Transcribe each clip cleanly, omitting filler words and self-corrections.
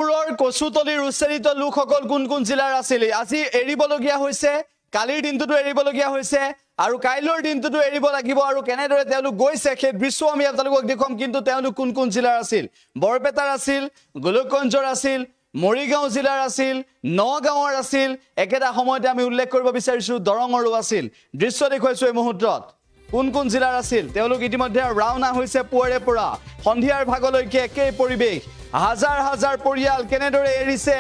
পুৰৰ কচুতলিৰ উচ্চাৰিত লোকসকল কোন কোন জিলাৰ আছিল আজি এৰিবলগীয়া হৈছে কালিৰ দিনটোটো এৰিবলগীয়া হৈছে আৰু কাইলৰ দিনটোটো এৰিব লাগিব আৰু কেনেদৰে তেওঁলোক গৈছে সেই দৃশ্য আমি আপোনালোকক দেখুৱাম কিন্তু তেওঁলোক কোন কোন জিলাৰ আছিল বৰপেটাৰ আছিল গোলকগঞ্জৰ আছিল মৰিগাঁও জিলাৰ আছিল নগাঁৱৰ আছিল একেটা সময়তে আমি উল্লেখ কৰিব বিচাৰিছো দৰঙৰো আছিল দৃশ্য দেখুৱাইছো এই মুহূৰ্তত কোন কোন জিলাৰ আছিল তেওঁলোক ইতিমধ্যে ৰাওনা হৈছে পুৱাৰে পৰা সন্ধিয়াৰ ভাগলৈকে একেই পৰিৱেশ হাজাৰ হাজাৰ পৰিয়াল কেনেদৰে এৰিছে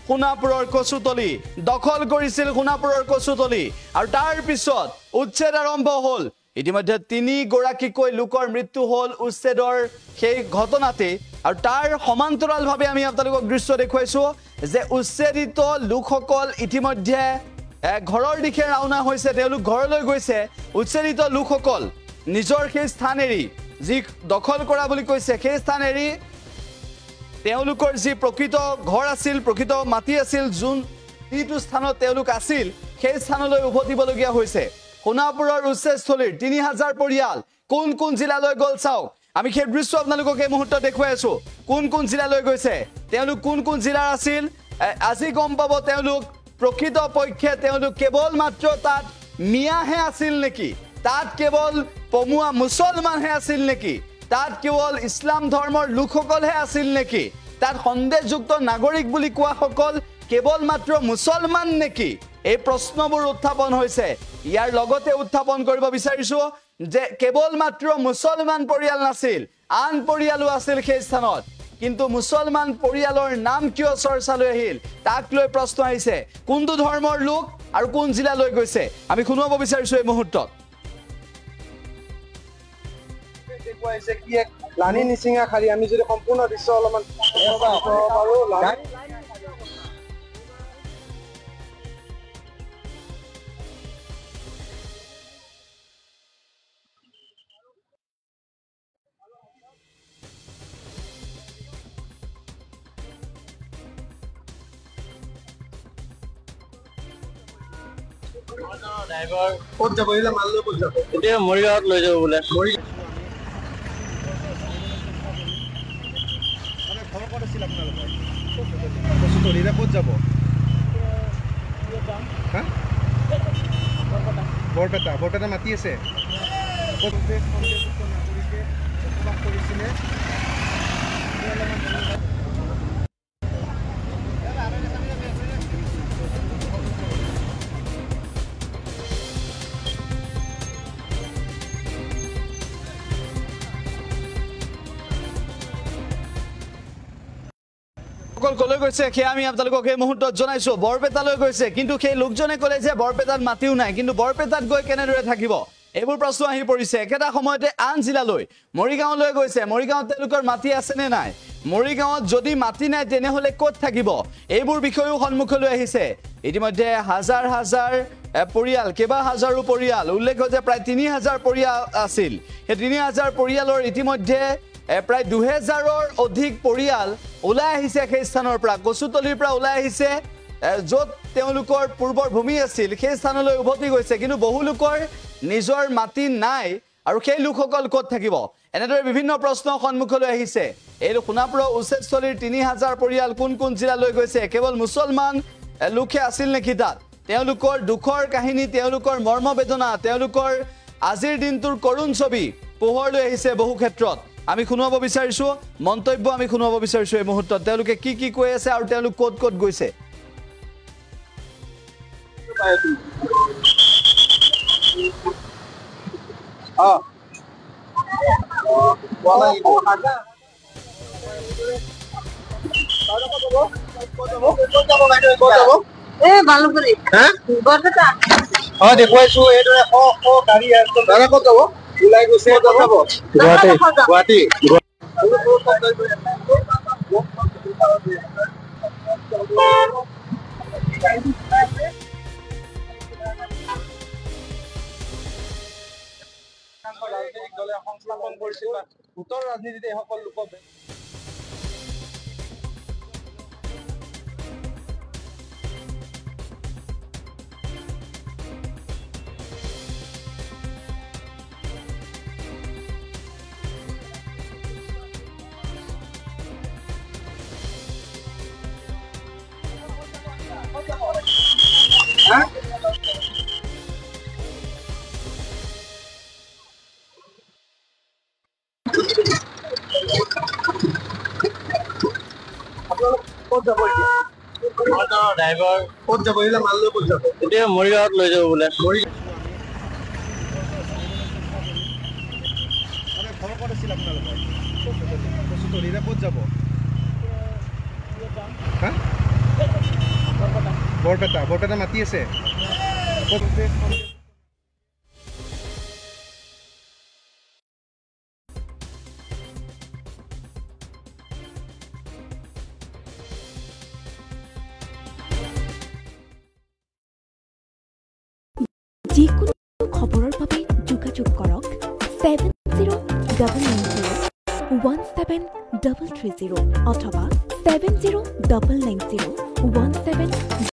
সোণাপুৰৰ কচুতলি দখল কৰিছিল সোণাপুৰৰ কচুতলি আৰু তাৰ পিছত উচ্ছেদ আৰম্ভ হ'ল ইতিমধ্যে 3 গৰাকীকৈ লোকৰ মৃত্যু হ'ল উচ্ছেদৰ সেই ঘটনাতে আৰু তাৰ সমান্তৰালভাৱে আমি আপোনালোকক দৃশ্য দেখুৱাইছো যে উচ্ছেদিত লোকসকল ইতিমধ্যে ঘৰৰ দিশে ৰাওনা হৈছে তেওঁলোক ঘৰলৈ গৈছে উচ্ছেদিত লোকসকল নিজৰ সেই স্থান এৰি যি দখল কৰা বুলি কৈছে সেই স্থান এৰি তেওঁলোকৰ যি প্ৰকৃত ঘৰ আছিল প্ৰকৃত মাটি আছিল যোন যিটো স্থানত তেওঁলোক আছিল সেই স্থানলৈ উভতিবলগীয়া হৈছে সোণাপুৰৰ উচ্ছেদস্থলীৰ 3000 পৰিয়াল কোন কোন জিলালৈ গ'ল চাওক আমি সেই দৃশ্য আপোনালোকক এই মুহূৰ্তত দেখুৱাই আছো কোন কোন জিলালৈ গৈছে তেওঁলোক কোন কোন জিলাৰ আছিল আজি গম পাব তেওঁলোক প্ৰকৃত পক্ষে তেওঁলোক কেৱল মাত্ৰ তাত মিয়াহে আছিল নেকি তাত কেৱল পমুৱা মুছলমানহে আছিল নেকি তাত কেৱল ইছলাম ধৰ্মৰ লোকসকলহে আছিল নেকি তাত সন্দেহযুক্ত নাগৰিক বুলি কোৱা সকল কেৱল মাত্ৰ মুছলমান নেকি এই প্ৰশ্নবোৰ উত্থাপন হৈছে ইয়াৰ লগতে উত্থাপন কৰিব বিচাৰিছো যে কেৱল মাত্ৰ মুছলমান পৰিয়াল নাছিল আন পৰিয়ালো আছিল সেই স্থানত কিন্তু মুছলমান পৰিয়ালৰ নাম কিয় চৰ্চালৈ আহিল তাক লৈ প্ৰশ্ন আহিছে কোনটো ধৰ্মৰ লোক আৰু কোন জিলালৈ গৈছে আমি শুনাব বিচাৰিছো এই মুহূৰ্তত দেখুৱাইছে কি এক লানি নিচিঙা খালি আমি যদি সম্পূৰ্ণ দৃশ্য অলপমান পাৰো ড্ৰাইভাৰ ক'ত যাব এইলা মাল লৈ ক'ত যাব এতিয়া মৰিগাঁৱত লৈ যাব বোলে কচুতলিৰে ক'ত যাব বৰপেটা মাতি আছে নাগৰিকে বসবাস কৰিছিলে কলৈ গৈছে সেয়া আমি আপোনালোকক এই মুহূৰ্তত জনাইছো বৰপেটালৈ গৈছে কিন্তু সেই লোকজনে ক'লে যে বৰপেটাত মাটিও নাই কিন্তু বৰপেটাত গৈ কেনেদৰে থাকিব এইবোৰ প্ৰশ্ন আহি পৰিছে একেটা সময়তে আন জিলালৈ মৰিগাঁৱলৈ গৈছে মৰিগাঁৱত তেওঁলোকৰ মাটি আছে নে নাই মৰিগাঁৱত যদি মাটি নাই তেনেহলে ক'ত থাকিব এইবোৰ বিষয়ও সন্মুখলৈ আহিছে ইতিমধ্যে হাজাৰ হাজাৰ পৰিয়াল কেবা হাজাৰো পৰিয়াল উল্লেখ হৈছে প্ৰায় 3000 পৰিয়াল আছিল সেই 3000 পৰিয়ালৰ ইতিমধ্যে প্ৰায় 2000ৰ অধিক পৰিয়াল ওলাই আহিছে সেই স্থানৰ পৰা কচুতলিৰ পৰা ওলাই আহিছে য'ত তেওঁলোকৰ পূৰ্বৰ ভূমি আছিল সেই স্থানলৈ উভতি গৈছে কিন্তু বহু লোকৰ নিজৰ মাটি নাই আৰু সেই লোকসকল ক'ত থাকিব এনেদৰে বিভিন্ন প্ৰশ্ন সন্মুখলৈ আহিছে এই সোণাপুৰৰ উচ্ছেদস্থলীৰ 3000 পৰিয়াল কোন কোন জিলালৈ গৈছে কেৱল মুছলমান লোকে আছিল নেকি তাত তেওঁলোকৰ দুখৰ কাহিনী তেওঁলোকৰ মৰ্মবেদনা তেওঁলোকৰ আজিৰ দিনটোৰ কৰুণ ছবি পোহৰলৈ আহিছে বহু ক্ষেত্ৰত আমি শুনাব বিচাৰিছো মন্তব্য আমি শুনাব বিচাৰিছো এই মুহূৰ্তত তেওঁলোকে কি কৈ আছে আৰু তেওঁলোক ক'ত ক'ত গৈছে দেখুৱাইছো এইদৰে গাড়ী ক'ত যাব ওলাই গৈছে গুৱাহাটী ৰাজনৈতিক দলে সংস্থাপন কৰিছিল বা ভোটৰ ৰাজনীতিতে সকল লোকক ক'ত যাব এতিয়া ড্ৰাইভাৰ ক'ত যাব এইবিলাক মাল লৈ ক'ত যাব এতিয়া মৰিগাঁৱত লৈ যাব বোলে ঘৰ ক'ত আছিল আপোনালোকৰ কচুতলিৰে ক'ত যাব হা বৰপেটা মাতি আছে যিকোনো খবৰৰ বাবে যোগাযোগ কৰক 7099017330 অথবা 70990171